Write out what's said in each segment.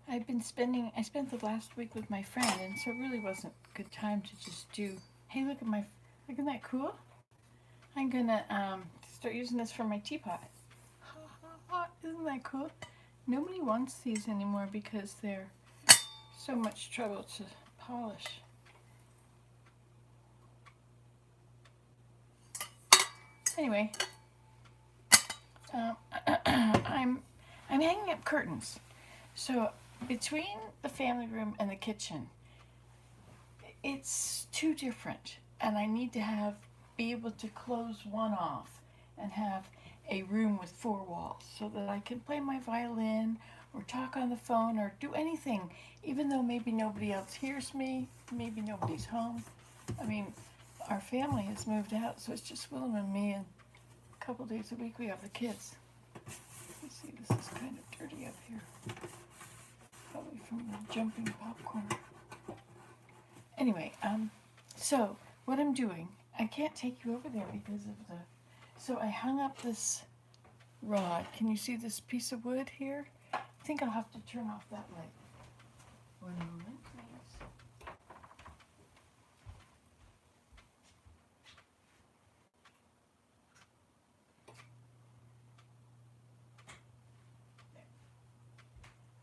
I spent the last week with my friend, and so it really wasn't a good time to just do, hey, look at that cool? I'm gonna start using this for my teapot. Isn't that cool? Nobody wants these anymore because they're so much trouble to polish. Anyway, um, I'm hanging up curtains. So between the family room and the kitchen, it's too different, and I need to be able to close one off and have a room with four walls so that I can play my violin or talk on the phone or do anything, even though maybe nobody else hears me, maybe nobody's home. I mean, our family has moved out, so it's just Willem and me, and a couple days a week we have the kids. Let's see, this is kind of dirty up here, probably from the jumping popcorn. Anyway, so what I'm doing, I can't take you over there because of the. So I hung up this rod. Can you see this piece of wood here? I think I'll have to turn off that light. One moment, please.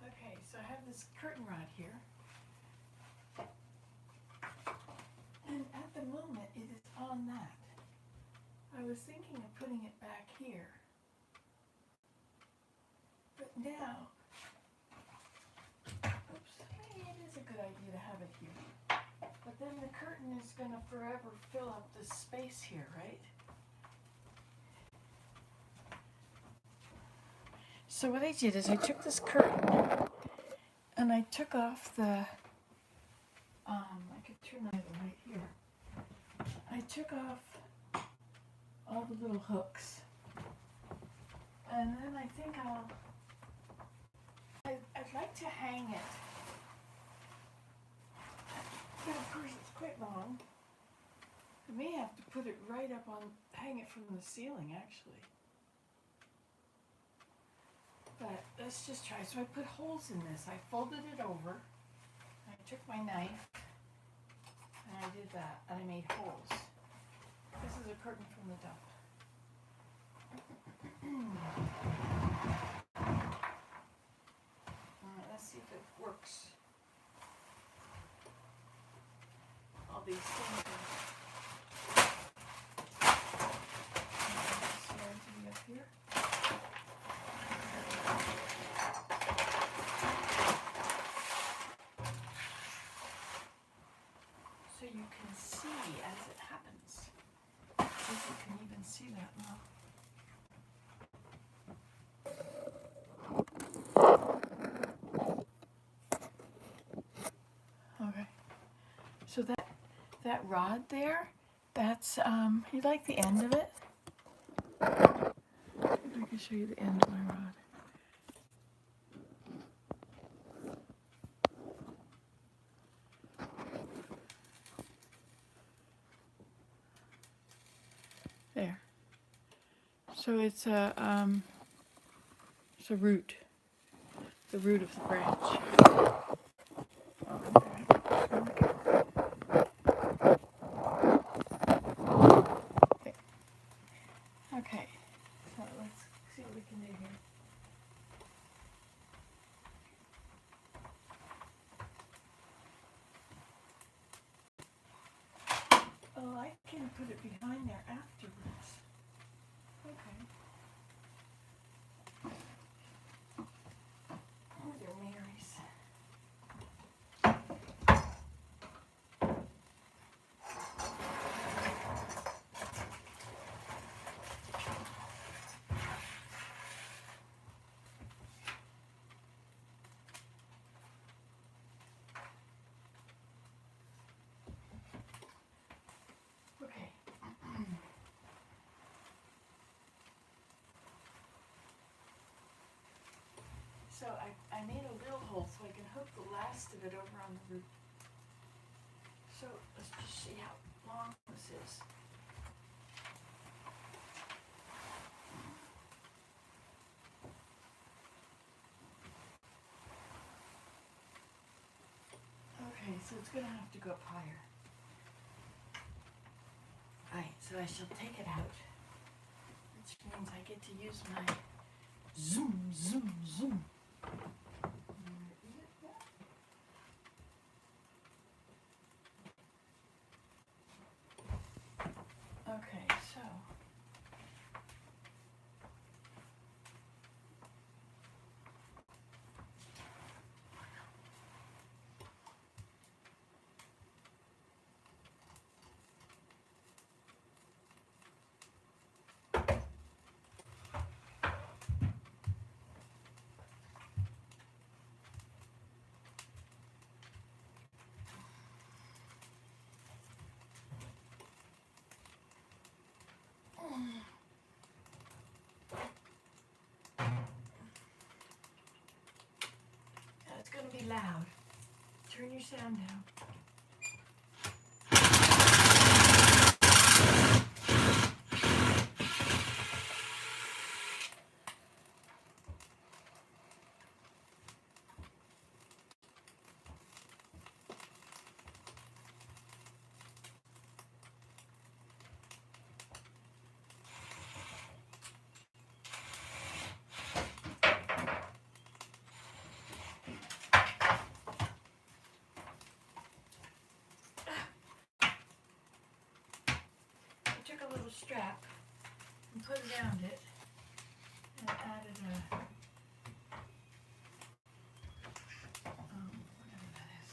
Okay, so I have this curtain rod here. And at the moment, it is on that. I was thinking of putting it back here. But now, oops, maybe it is a good idea to have it here. But then the curtain is going to forever fill up this space here, right? So what I did is I took this curtain and I took off the, I could turn that right here. I took off all the little hooks. And then I think I'd like to hang it. But of course it's quite long. I may have to put it right up on, hang it from the ceiling actually. But let's just try. So I put holes in this. I folded it over. I took my knife and I did that and I made holes. This is a curtain from the dump. Let's see if it works. All these things are up here. So you can see as it happens. I guess you can even see that now. Okay. So that rod there, that's you like the end of it? If I can show you the end of my rod. There. So it's a root. The root of the branch. Okay, so let's see what we can do here. Oh, I can put it behind there afterwards. Okay. Oh, they're Mary's. Okay. So I made a little hole so I can hook the last of it over on the root. So let's just see how long this is. so it's going to have to go up higher. Alright, so I shall take it out, which means I get to use my zoom, zoom, zoom. Okay, so it's going to be loud. Turn your sound down. I took a little strap and put it around it and added a whatever that is,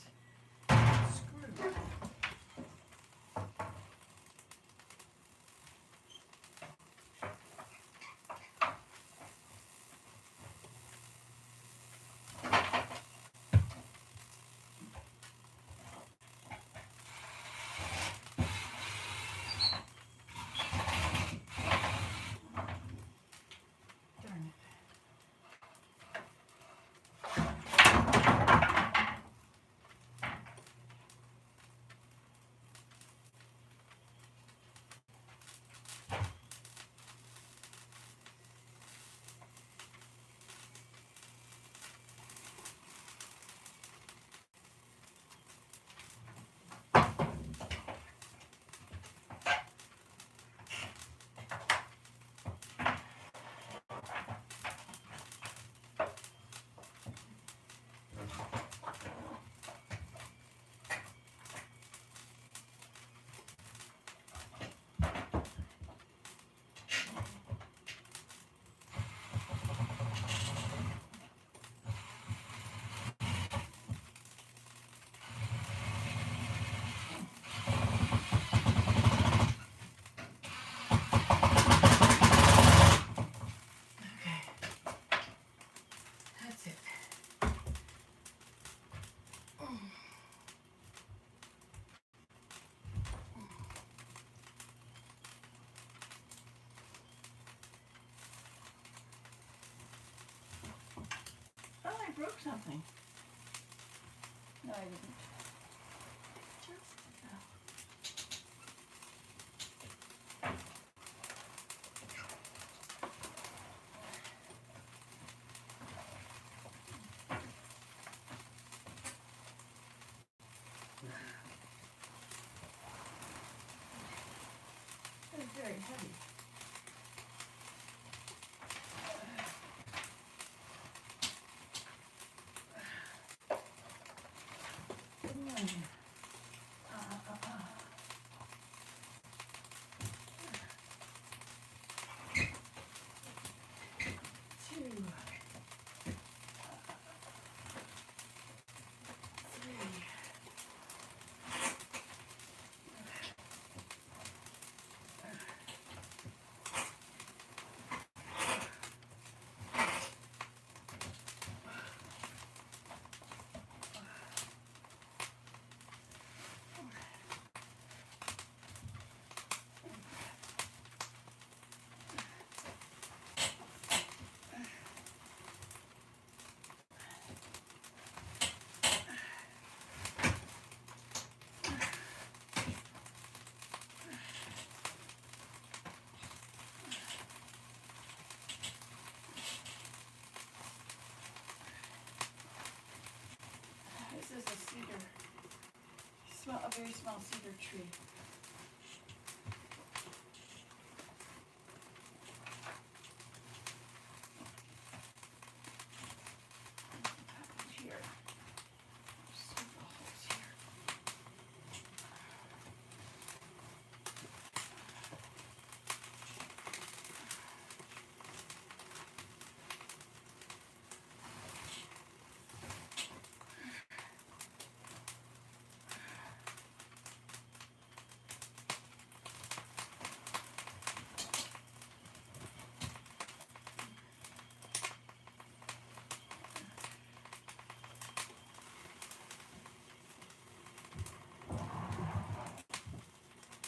screw. Darn it. Okay. That's it. Oh, I broke something. No, I didn't. Just, oh. It was very heavy. One. Two. Three. very small cedar tree. Here. Several holes here.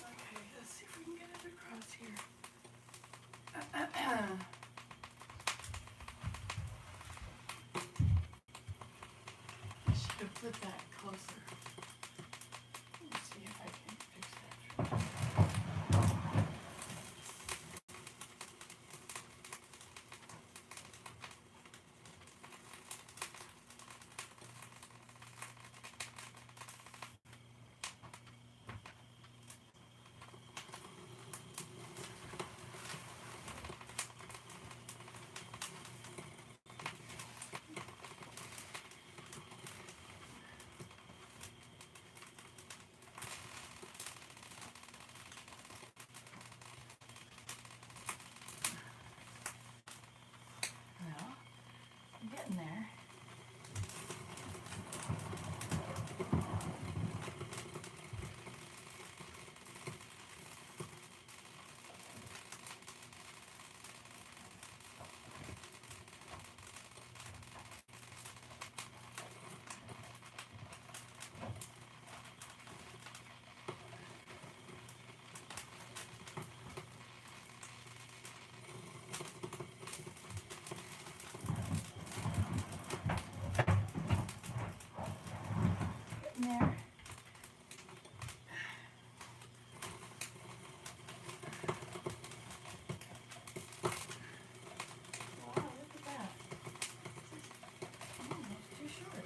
Okay, let's see if we can get it across here. I should have put that closer. Let's see if I can fix that. Well, I'm getting there. Getting there. Wow, look at that. Oh, it's too short.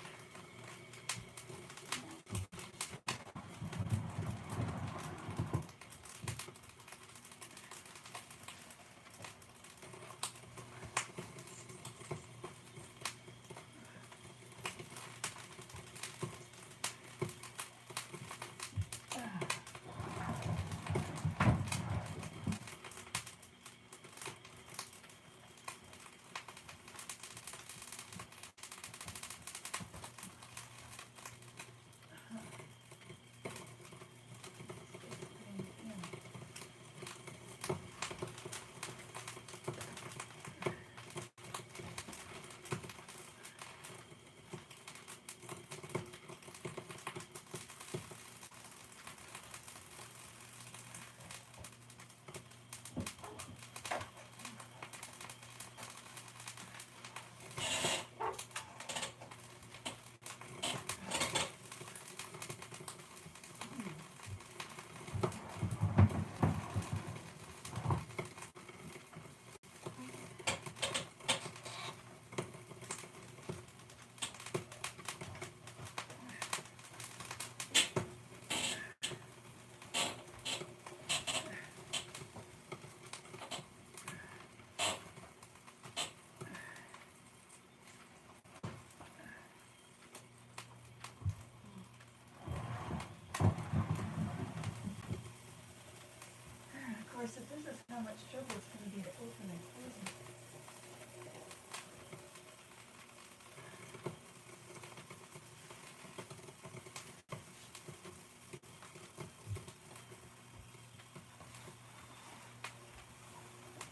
Of course, if this is how much trouble it's going to be to open and close it.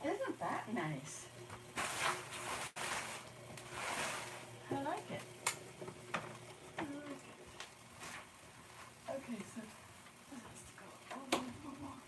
Isn't that nice? I like it. I like it. Okay, so this has to go all the way to the wall.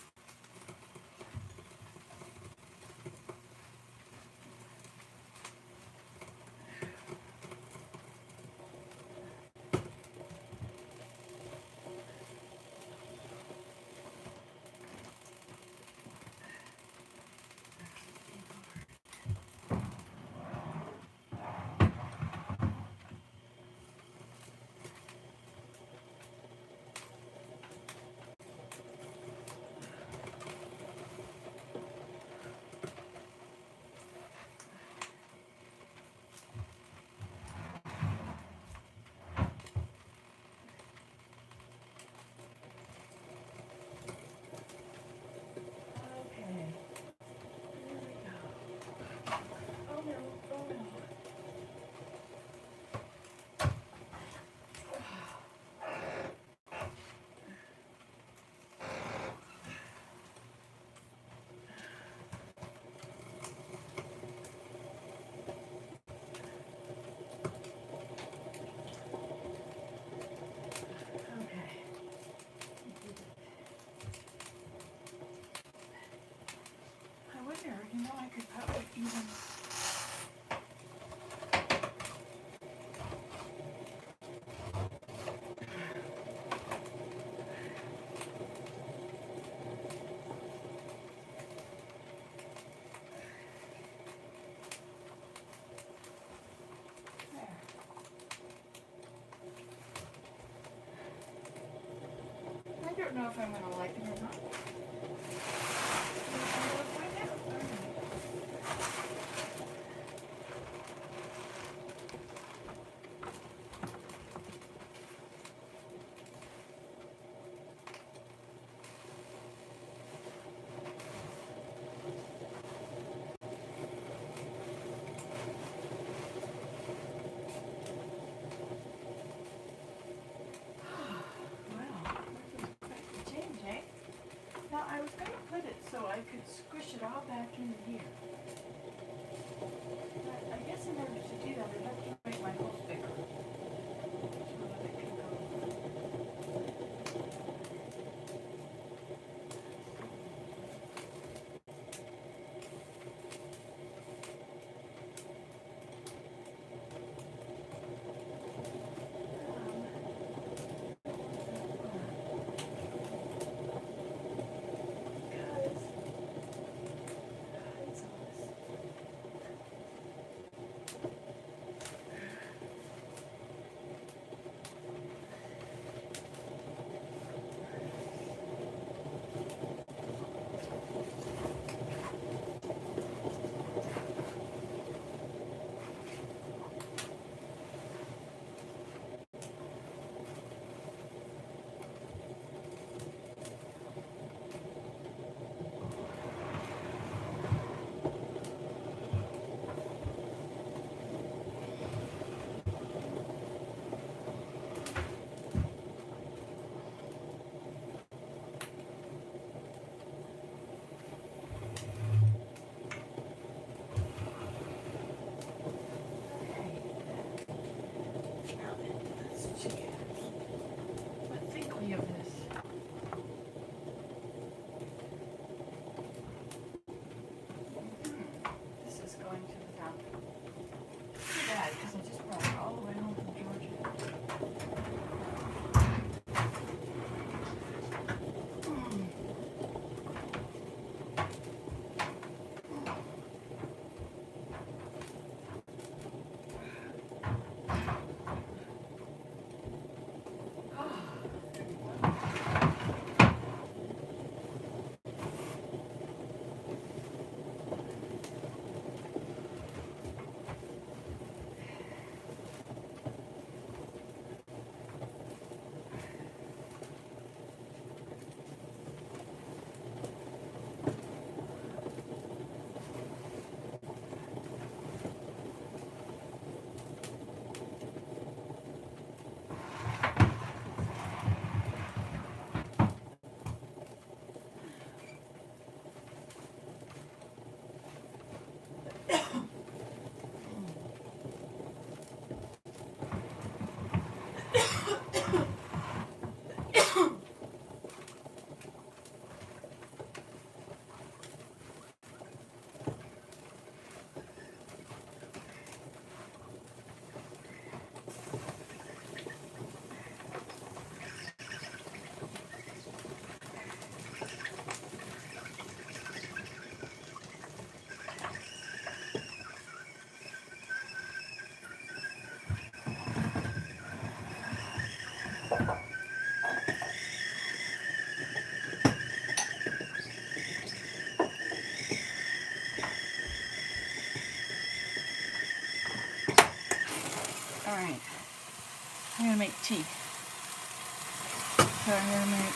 don't know if I'm going to like it or not. I'm going to find out. All right. Change, eh? Now I was going to put it so I could squish it all back into here. But I guess in order to do that, I'd have to make my holes bigger. So that it can go. What think we of this? This is going to the dump. Too bad, because I just brought it all the way home from Georgia. All right, I'm gonna make tea. So I'm gonna make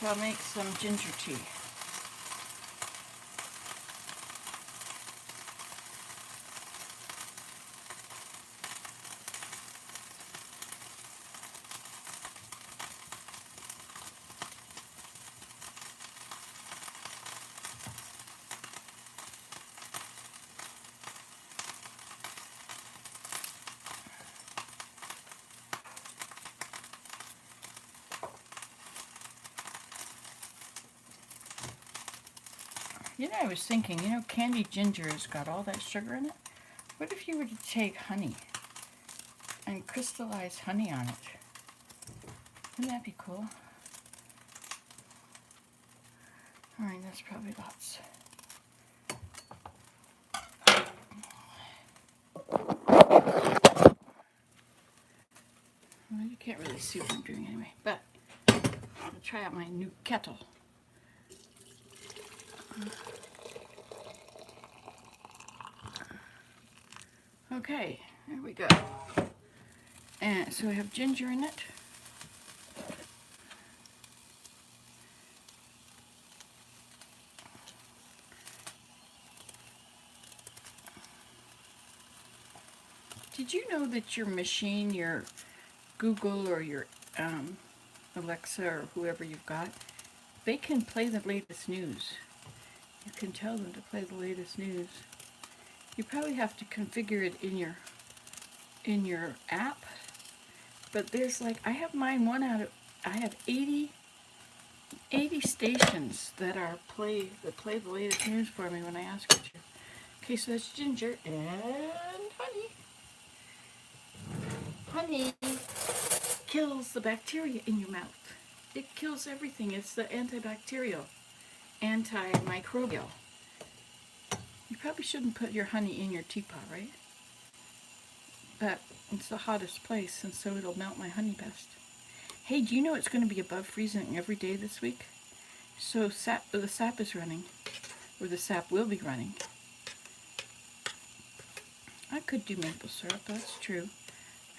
I'll make some ginger tea. You know, I was thinking, candied ginger has got all that sugar in it. What if you were to take honey and crystallize honey on it? Wouldn't that be cool? All right, that's probably lots. see what I'm doing anyway. But I'll try out my new kettle. Okay, there we go. And so I have ginger in it. Did you know that your machine, your Google or your Alexa or whoever you've got, they can play the latest news. You can tell them to play the latest news. You probably have to configure it in your app. But there's like, I have mine I have 80 stations that play the latest news for me when I ask her to. Okay, so that's ginger and honey. Honey kills the bacteria in your mouth. It kills everything. It's the antibacterial, antimicrobial. You probably shouldn't put your honey in your teapot, right? But it's the hottest place, and so it'll melt my honey best. Hey, do you know it's going to be above freezing every day this week? So the sap is running, or the sap will be running. I could do maple syrup, that's true.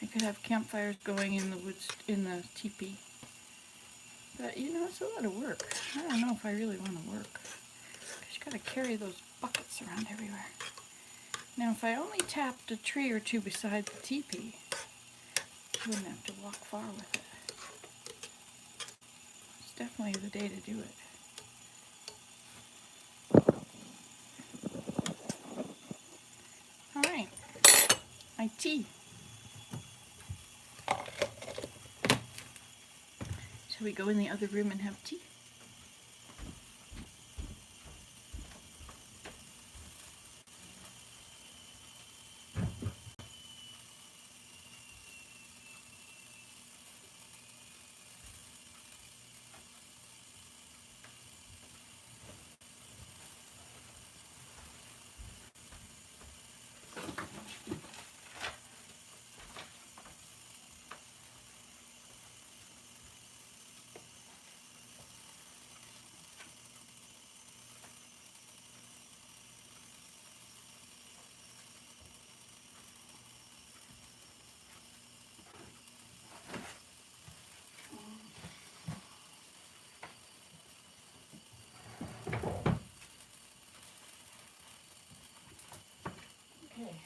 I could have campfires going in the woods, in the teepee. But, you know, it's a lot of work. I don't know if I really want to work. Because you got to carry those buckets around everywhere. Now, if I only tapped a tree or two beside the teepee, I wouldn't have to walk far with it. It's definitely the day to do it. All right, my tea. Shall we go in the other room and have tea? Okay.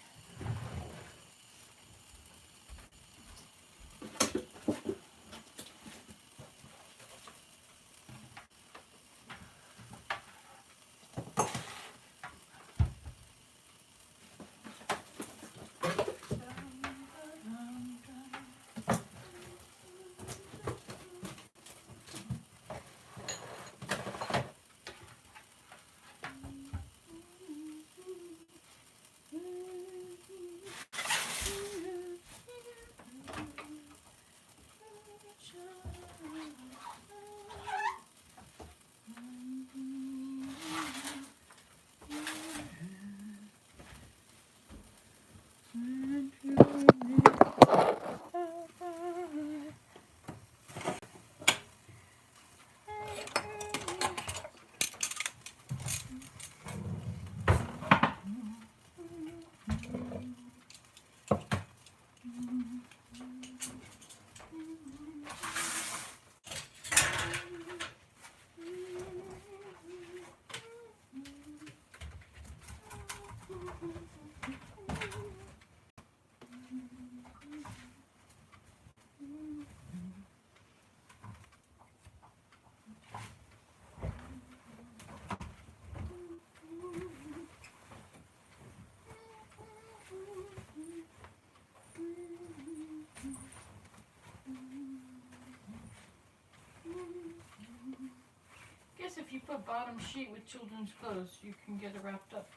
Guess if you put bottom sheet with children's clothes, you can get it wrapped up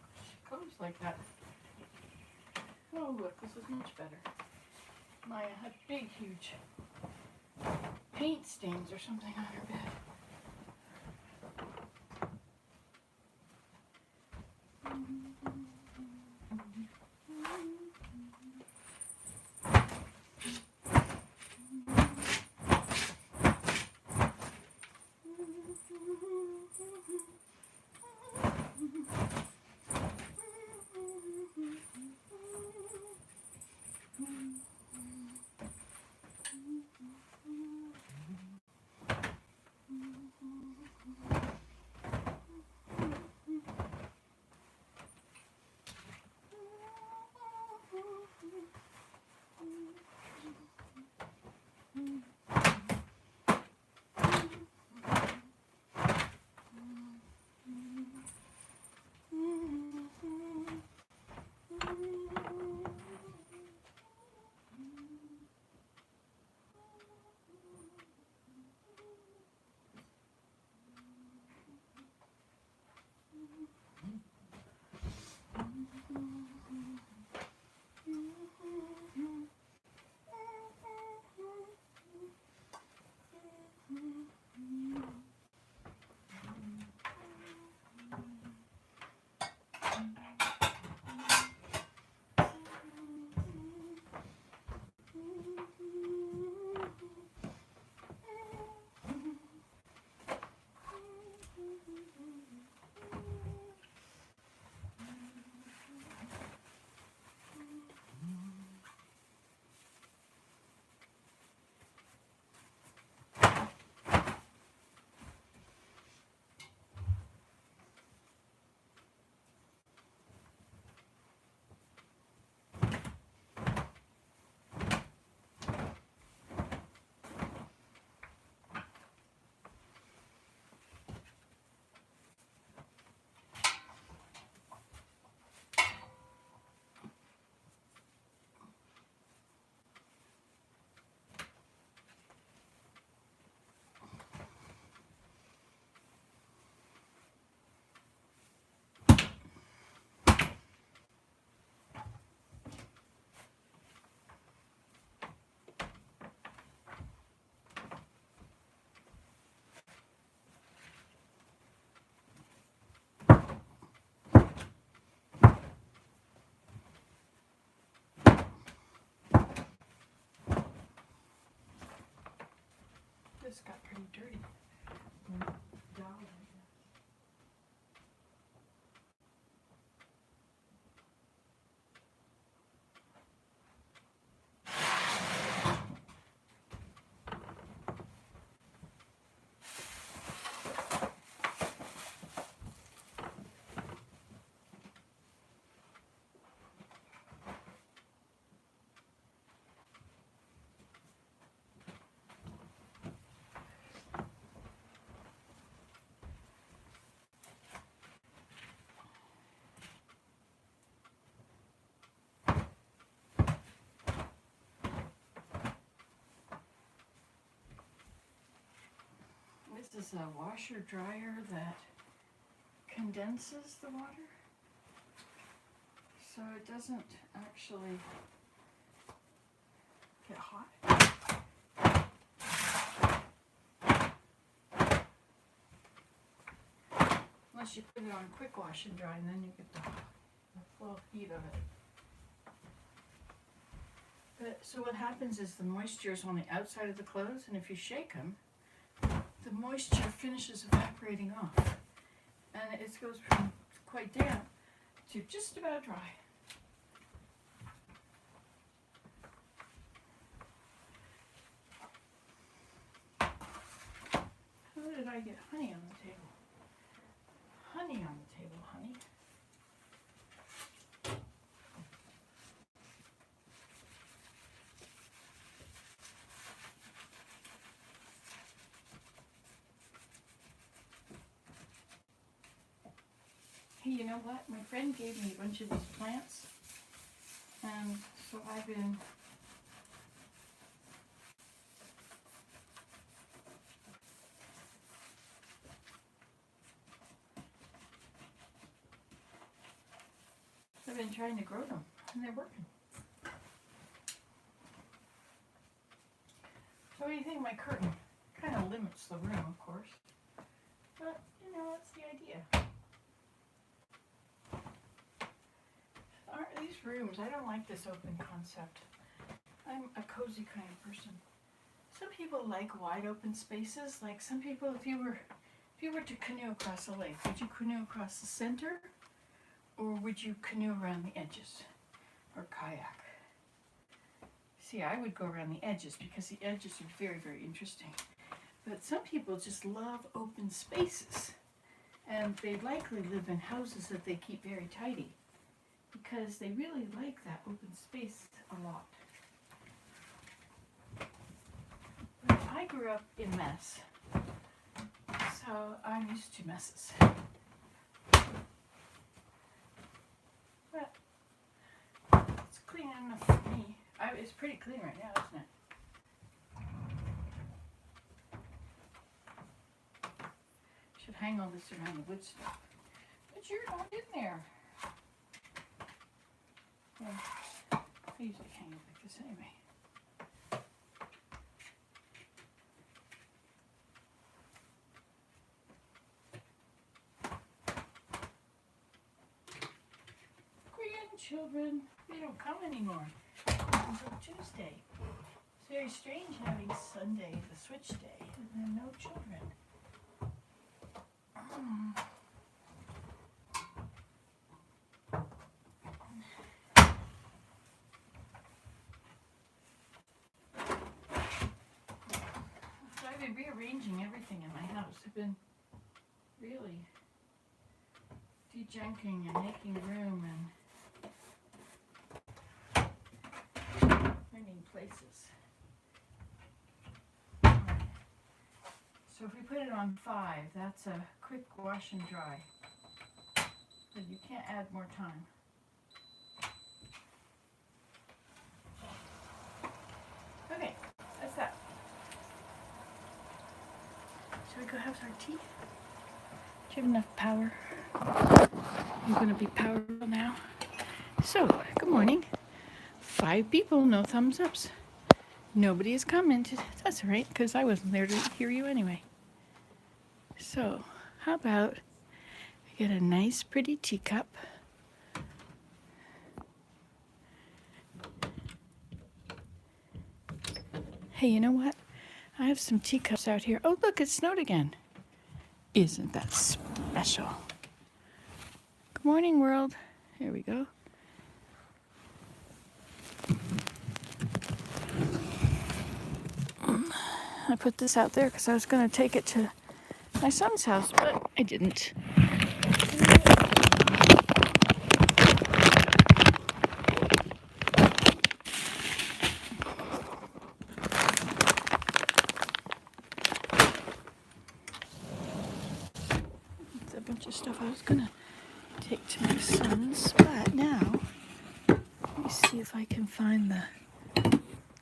clothes like that. Oh look, this is much better. Maya had big, huge paint stains or something on her bed. This got pretty dirty. Down. This is a washer dryer that condenses the water, so it doesn't actually get hot. Unless you put it on quick wash and dry, and then you get the flow heat of it. But, so what happens is the moisture is on the outside of the clothes, and if you shake them, the moisture finishes evaporating off, and it goes from quite damp to just about dry. How did I get honey on the table? Honey on the table, honey. Hey, you know what? My friend gave me a bunch of these plants, and so I've been trying to grow them, and they're working. So what do you think of my curtain? Kind of limits the room, of course, but you know, that's the idea. Aren't these rooms, I don't like this open concept. I'm a cozy kind of person. Some people like wide open spaces. Like some people, if you were to canoe across a lake, would you canoe across the center, or would you canoe around the edges, or kayak? See, I would go around the edges because the edges are very, very interesting. But some people just love open spaces, and they likely live in houses that they keep very tidy because they really like that open space a lot. But I grew up in mess, so I'm used to messes. But it's clean enough for me. It's pretty clean right now, isn't it? Should hang all this around the wood stove. But you're not in there. Yeah, I usually hang it like this anyway. Grandchildren, they don't come anymore until Tuesday. It's very strange having Sunday, the switch day, and then no children. So I've been rearranging everything in my house. I've been really de-junking and making room and finding places. So if we put it on 5, that's a quick wash and dry. But you can't add more time. Okay, that's that. Shall we go have our tea? Do you have enough power? I'm going to be powerful now. So, good morning. 5 people, no thumbs ups. Nobody has commented. That's all right, because I wasn't there to hear you anyway. So, how about I get a nice pretty teacup. Hey, you know what? I have some teacups out here. Oh, look, it snowed again. Isn't that special? Good morning, world. Here we go. I put this out there because I was going to take it to my son's house, but I didn't. It's a bunch of stuff I was going to take to my son's, but now let me see if I can find the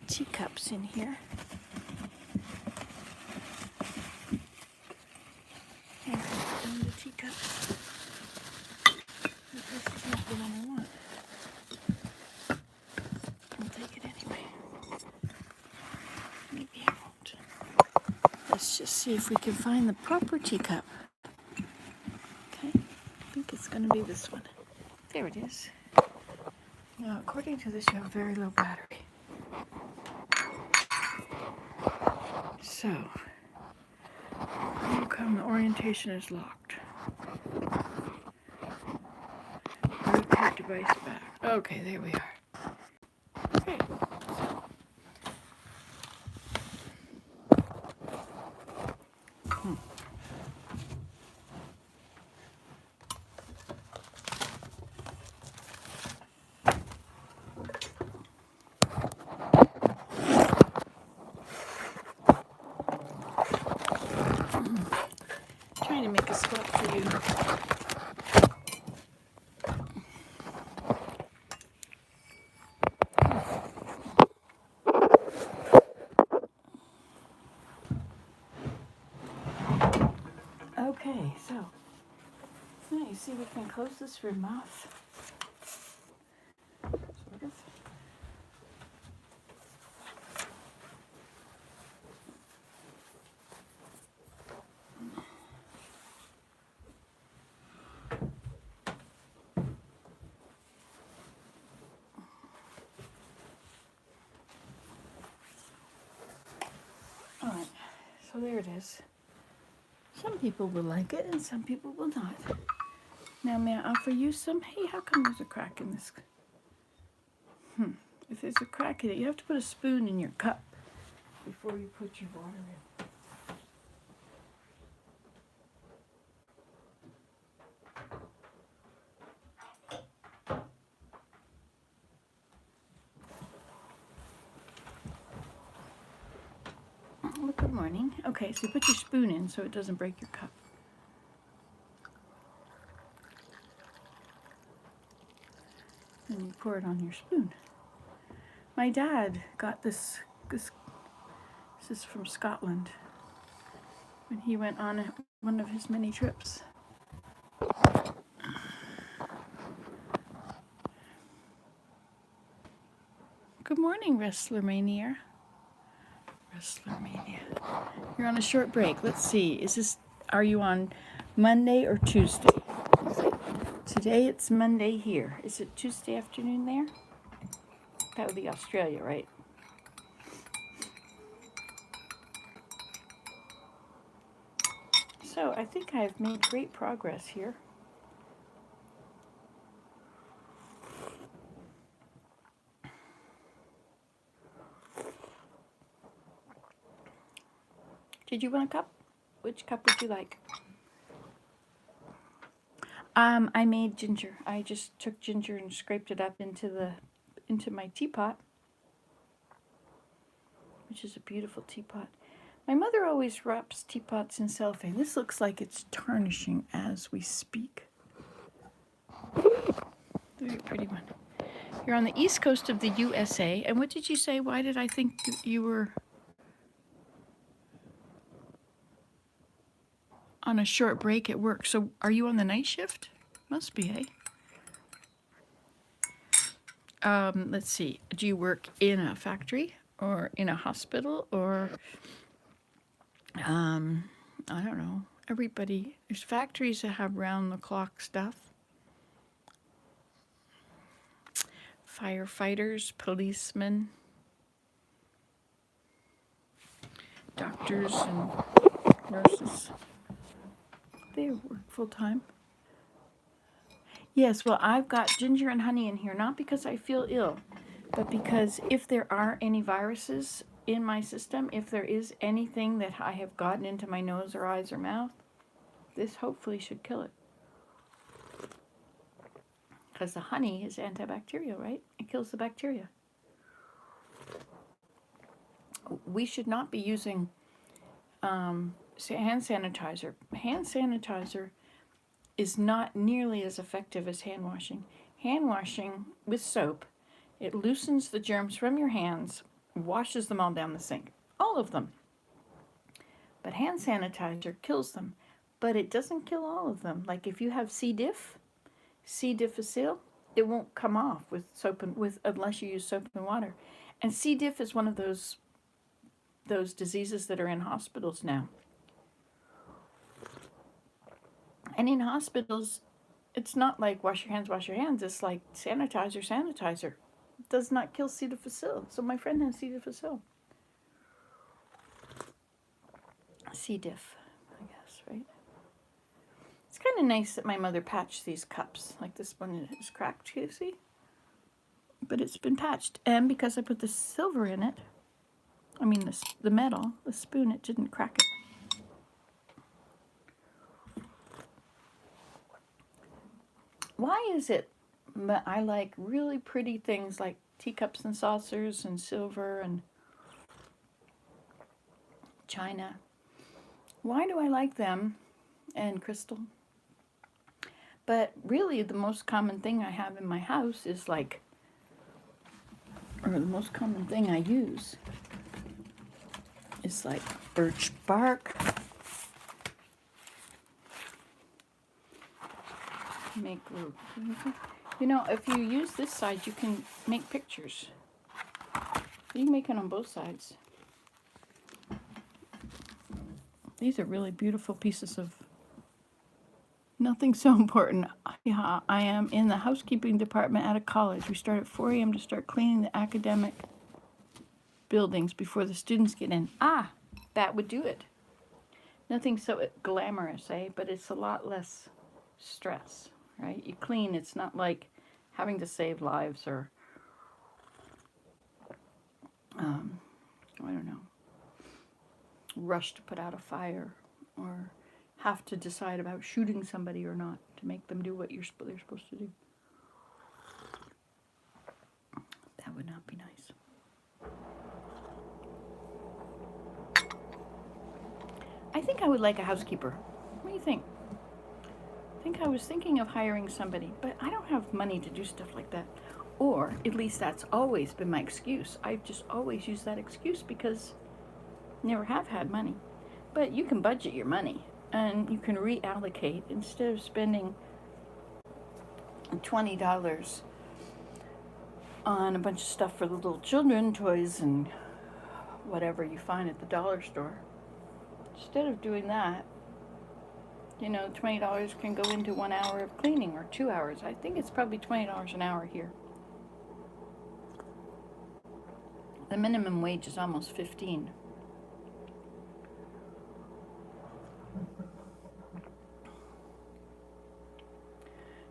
teacups in here. Here, I found the teacups. But this is not the one I want. I'll take it anyway. Maybe I won't. Let's just see if we can find the proper teacup. Okay, I think it's going to be this one. There it is. Now, according to this, you have a very low battery. So, how come the orientation is locked? Rotate device back. Okay, there we are. Okay. Trying to make a spot for you. Okay, so now you see we can close this room off. Sort of. All right, so there it is. Some people will like it and some people will not. Now, may I offer you some? Hey, how come there's a crack in this? If there's a crack in it, you have to put a spoon in your cup before you put your water in. Well, good morning. Okay, so you put your spoon in so it doesn't break your cup. And you pour it on your spoon. My dad got this is from Scotland when he went on one of his many trips. Good morning, Wrestler Mania. Wrestler Mania. You're on a short break. Let's see. Are you on Monday or Tuesday? Today it's Monday here. Is it Tuesday afternoon there? That would be Australia, right? So I think I've made great progress here. Did you want a cup? Which cup would you like? I made ginger. I just took ginger and scraped it up into my teapot, which is a beautiful teapot. My mother always wraps teapots in cellophane. This looks like it's tarnishing as we speak. Very pretty one. You're on the east coast of the USA. And what did you say? Why did I think that you were on a short break at work? So are you on the night shift? Must be, eh? Let's see. Do you work in a factory or in a hospital or I don't know. There's factories that have round-the-clock stuff. Firefighters, policemen. doctors and nurses. They work full time. Yes, well, I've got ginger and honey in here, not because I feel ill, but because if there are any viruses in my system, if there is anything that I have gotten into my nose or eyes or mouth, this hopefully should kill it. Because the honey is antibacterial, right? It kills the bacteria. We should not be using hand sanitizer. Hand sanitizer is not nearly as effective as hand washing. Hand washing with soap, it loosens the germs from your hands, washes them all down the sink, all of them. But hand sanitizer kills them, but it doesn't kill all of them. Like if you have C. difficile, it won't come off with soap and unless you use soap and water. And C. diff is one of those diseases that are in hospitals now. And in hospitals, it's not like wash your hands, wash your hands. It's like sanitizer. It does not kill C. difficile. So my friend has C. difficile. C. diff, I guess, right? It's kind of nice that my mother patched these cups. Like this one is cracked, you see? But it's been patched. And because I put the silver in it, I mean the metal, the spoon, it didn't crack it. Why is it that I like really pretty things like teacups and saucers and silver and china? Why do I like them and crystal? But really the most common thing I have in my house is like, or the most common thing I use is like birch bark. Make little, you know, if you use this side, you can make pictures. You can make it on both sides. These are really beautiful pieces of nothing so important. Yeah, I am in the housekeeping department at a college. We start at 4 a.m. to start cleaning the academic buildings before the students get in. Ah, that would do it. Nothing so glamorous, eh? But it's a lot less stress, right? You clean, it's not like having to save lives or, I don't know, rush to put out a fire or have to decide about shooting somebody or not to make them do what they're supposed to do. That would not be nice. I think I would like a housekeeper. What do you think? I think I was thinking of hiring somebody, but I don't have money to do stuff like that. Or at least that's always been my excuse. I've just always used that excuse because I never have had money. But you can budget your money and you can reallocate instead of spending $20 on a bunch of stuff for the little children, toys and whatever you find at the dollar store. Instead of doing that, you know, $20 can go into 1 hour of cleaning or 2 hours. I think it's probably $20 an hour here. The minimum wage is almost 15.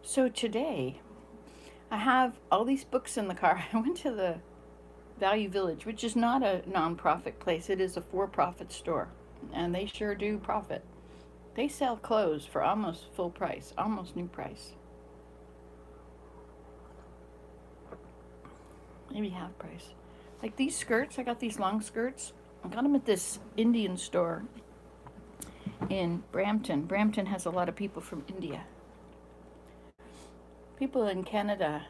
So today, I have all these books in the car. I went to the Value Village, which is not a non-profit place. It is a for-profit store, and they sure do profit. They sell clothes for almost full price, almost new price. Maybe half price. Like these skirts, I got these long skirts. I got them at this Indian store in Brampton. Brampton has a lot of people from India. People in Canada,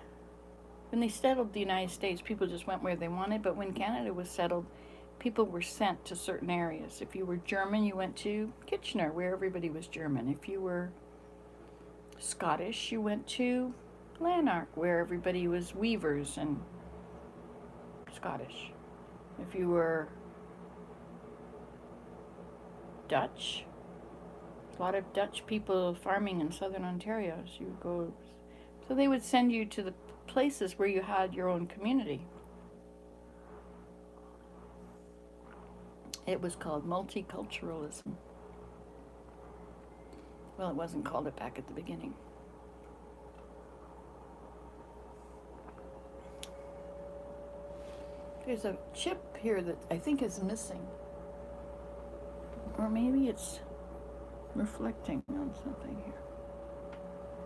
when they settled the United States, people just went where they wanted. But when Canada was settled, people were sent to certain areas. If you were German, you went to Kitchener, where everybody was German. If you were Scottish, you went to Lanark, where everybody was weavers and Scottish. If you were Dutch, a lot of Dutch people farming in southern Ontario, so you would go. So they would send you to the places where you had your own community. It was called multiculturalism. Well, it wasn't called it back at the beginning. There's a chip here that I think is missing. Or maybe it's reflecting on something here.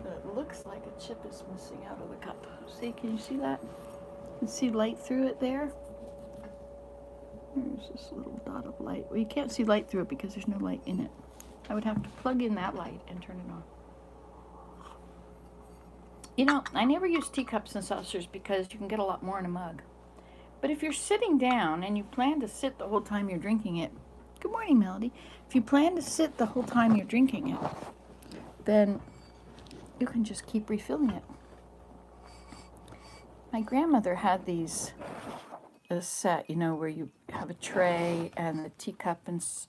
But it looks like a chip is missing out of the cup. See, can you see that? You can see light through it there. There's this little dot of light. Well, you can't see light through it because there's no light in it. I would have to plug in that light and turn it on. You know, I never use teacups and saucers because you can get a lot more in a mug. But if you're sitting down and you plan to sit the whole time you're drinking it, good morning, Melody. If you plan to sit the whole time you're drinking it, then you can just keep refilling it. My grandmother had a set, you know, where you have a tray and the teacup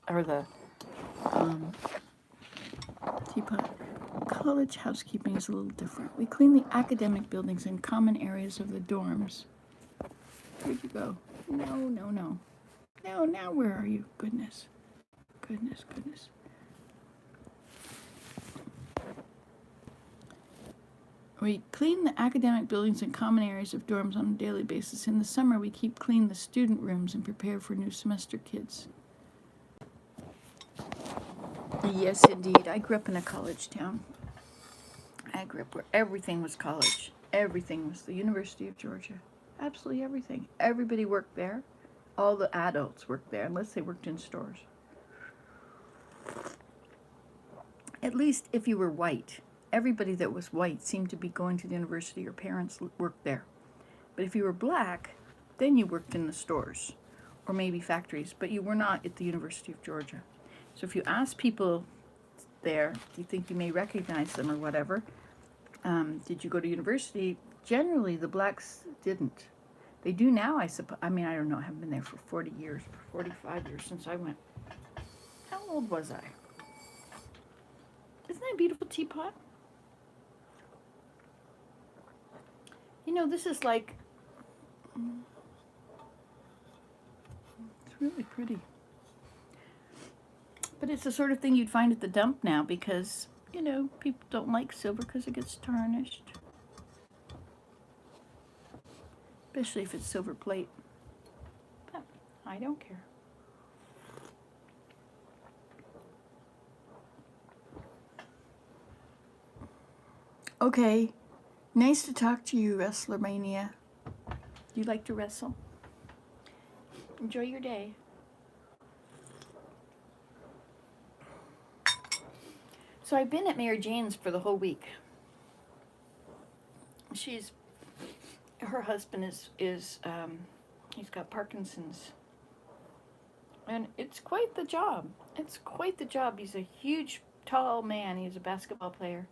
or the teapot. College housekeeping is a little different. We clean the academic buildings and common areas of the dorms. Where'd you go? No. No, now where are you? Goodness. We clean the academic buildings and common areas of dorms on a daily basis. In the summer, we keep clean the student rooms and prepare for new semester kids. Yes, indeed. I grew up in a college town. I grew up where everything was college. Everything was the University of Georgia. Absolutely everything. Everybody worked there. All the adults worked there, unless they worked in stores. At least if you were white. Everybody that was white seemed to be going to the university. Your parents worked there. But if you were black, then you worked in the stores or maybe factories, but you were not at the University of Georgia. So if you ask people there, do you think you may recognize them or whatever? Did you go to university? Generally, the blacks didn't. They do now, I suppose. I mean, I don't know. I haven't been there for 40 years, 45 years since I went. How old was I? Isn't that a beautiful teapot? You know, this is like, it's really pretty. But it's the sort of thing you'd find at the dump now because, you know, people don't like silver because it gets tarnished. Especially if it's silver plate. But I don't care. Okay. Nice to talk to you, Wrestler Mania. Do you like to wrestle? Enjoy your day. So I've been at Mary Jane's for the whole week. Her husband is he's got Parkinson's. And it's quite the job. It's quite the job. He's a huge, tall man. He's a basketball player.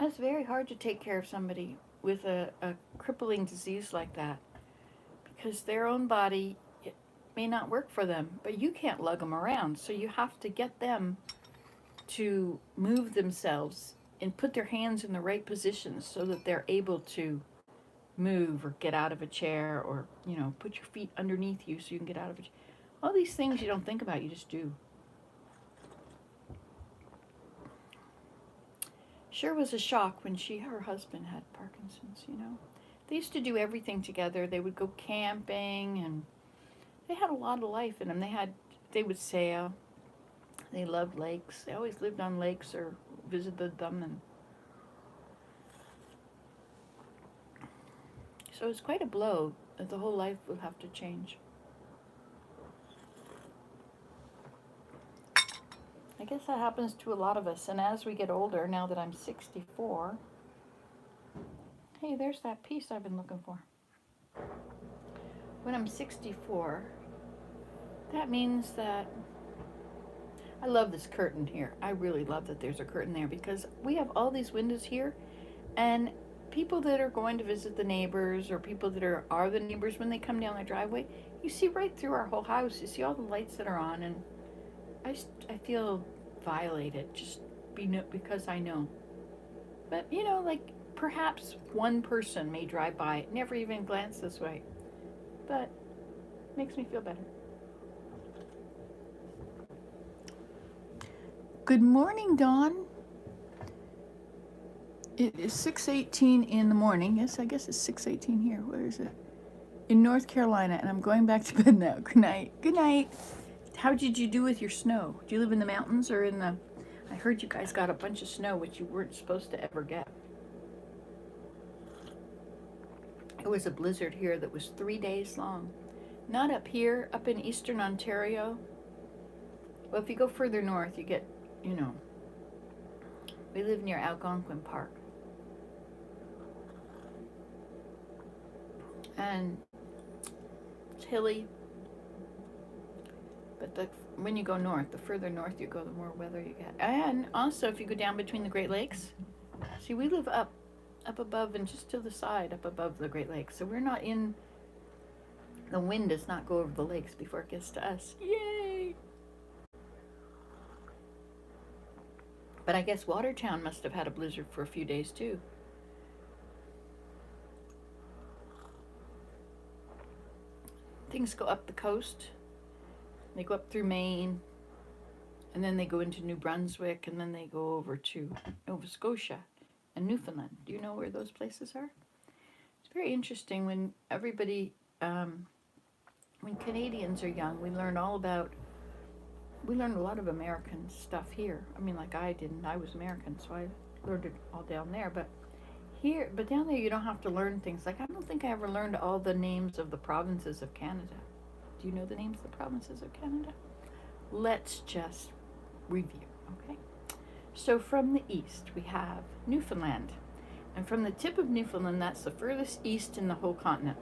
It's very hard to take care of somebody with a crippling disease like that because their own body may not work for them, but you can't lug them around. So you have to get them to move themselves and put their hands in the right positions so that they're able to move or get out of a chair or, you know, put your feet underneath you so you can get out of a chair. All these things you don't think about, you just do. Sure was a shock when her husband had Parkinson's, you know. They used to do everything together. They would go camping and they had a lot of life in them. They would sail. They loved lakes. They always lived on lakes or visited them. And so it's quite a blow that the whole life will have to change. I guess that happens to a lot of us. And as we get older, now that I'm 64, hey, there's that piece I've been looking for. When I'm 64, that means that I love this curtain here. I really love that there's a curtain there because we have all these windows here and people that are going to visit the neighbors or people that are the neighbors when they come down their driveway, you see right through our whole house. You see all the lights that are on and I feel violated just because I know. But, you know, like perhaps one person may drive by, never even glance this way, but makes me feel better. Good morning, Dawn. It is 6:18 in the morning. Yes, I guess it's 6:18 here. Where is it? In North Carolina, and I'm going back to bed now. Good night. Good night. How did you do with your snow? Do you live in the mountains or in the... I heard you guys got a bunch of snow, which you weren't supposed to ever get. It was a blizzard here that was 3 days long. Not up here, up in eastern Ontario. Well, if you go further north, you get, you know, we live near Algonquin Park. And it's hilly. But when you go north, the further north you go, the more weather you get. And also, if you go down between the Great Lakes, see, we live up above and just to the side, up above the Great Lakes. So we're not in, the wind does not go over the lakes before it gets to us. Yay! But I guess Watertown must have had a blizzard for a few days too. Things go up the coast. They go up through Maine, and then they go into New Brunswick, and then they go over to Nova Scotia and Newfoundland. Do you know where those places are? It's very interesting when everybody, when Canadians are young, we learn a lot of American stuff here. I mean, like I didn't. I was American, so I learned it all down there. But down there, you don't have to learn things. Like, I don't think I ever learned all the names of the provinces of Canada. Do you know the names of the provinces of Canada? Let's just review, okay? So from the east, we have Newfoundland. And from the tip of Newfoundland, that's the furthest east in the whole continent.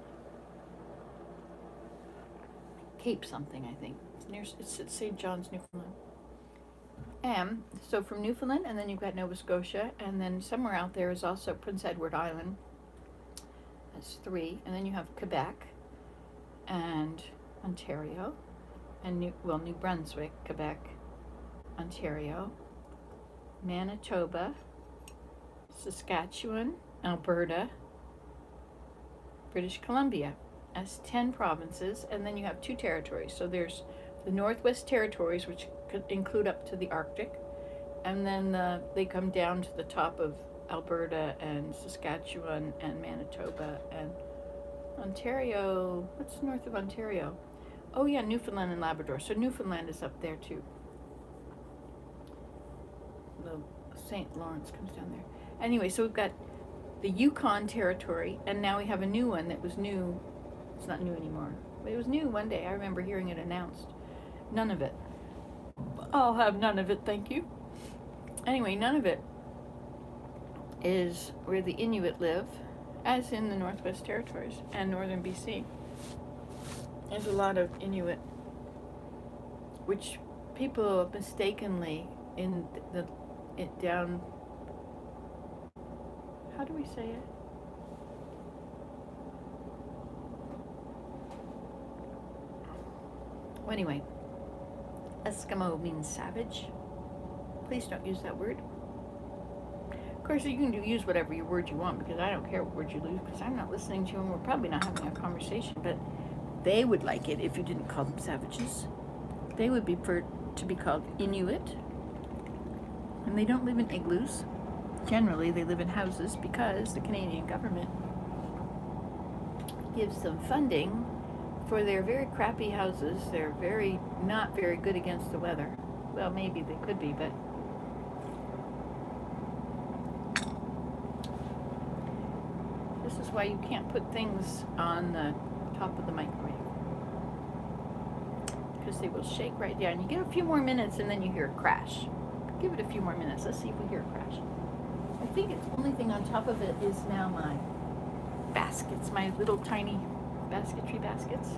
Cape something, I think. It's at St. John's, Newfoundland. And so from Newfoundland, and then you've got Nova Scotia, and then somewhere out there is also Prince Edward Island. That's 3. And then you have Quebec and Ontario, and New Brunswick, Quebec, Ontario, Manitoba, Saskatchewan, Alberta, British Columbia. That's 10 provinces, and then you have 2 territories. So there's the Northwest Territories, which could include up to the Arctic, and then they come down to the top of Alberta and Saskatchewan and Manitoba and Ontario. What's north of Ontario? Oh yeah, Newfoundland and Labrador. So Newfoundland is up there too. The St. Lawrence comes down there. Anyway, so we've got the Yukon Territory, and now we have a new one that was new. It's not new anymore, but it was new one day. I remember hearing it announced. None of it. I'll have none of it, thank you. Anyway, none of it is where the Inuit live, as in the Northwest Territories and northern BC. There's a lot of Inuit, which people mistakenly down, how do we say it? Well, anyway, Eskimo means savage. Please don't use that word. Of course, you can use whatever word you want, because I don't care what word you use, because I'm not listening to you, and we're probably not having a conversation, but they would like it if you didn't call them savages. They would prefer to be called Inuit, and they don't live in igloos. Generally, they live in houses because the Canadian government gives them funding for their very crappy houses. They're not very good against the weather. Well, maybe they could be, but this is why you can't put things on the top of the microwave, because they will shake right down. You give a few more minutes and then you hear a crash. Give it a few more minutes. Let's see if we hear a crash. I think the only thing on top of it is now my baskets, my little tiny basketry baskets.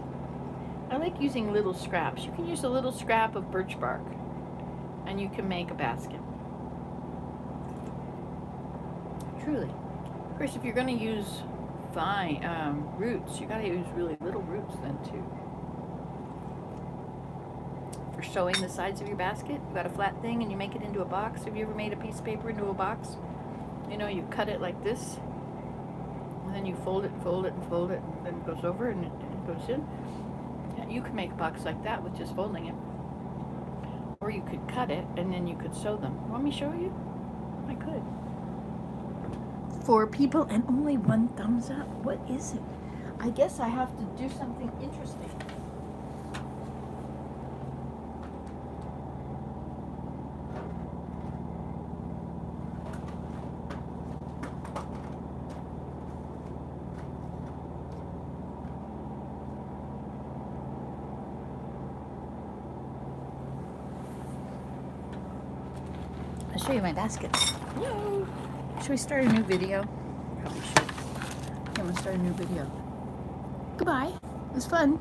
I like using little scraps. You can use a little scrap of birch bark and you can make a basket. Truly. Of course, if you're going to use fine roots, you got to use really little roots then too. For sewing the sides of your basket, you got a flat thing and you make it into a box. Have you ever made a piece of paper into a box? You know, you cut it like this, and then you fold it, and fold it, and fold it, and then it goes over and it goes in. Yeah, you can make a box like that with just folding it. Or you could cut it and then you could sew them. Want me to show you? I could. 4 people and only 1 thumbs up. What is it? I guess I have to do something interesting. I'll show you my baskets. Hello. Should we start a new video? Probably should. I'm gonna start a new video. Goodbye. It was fun.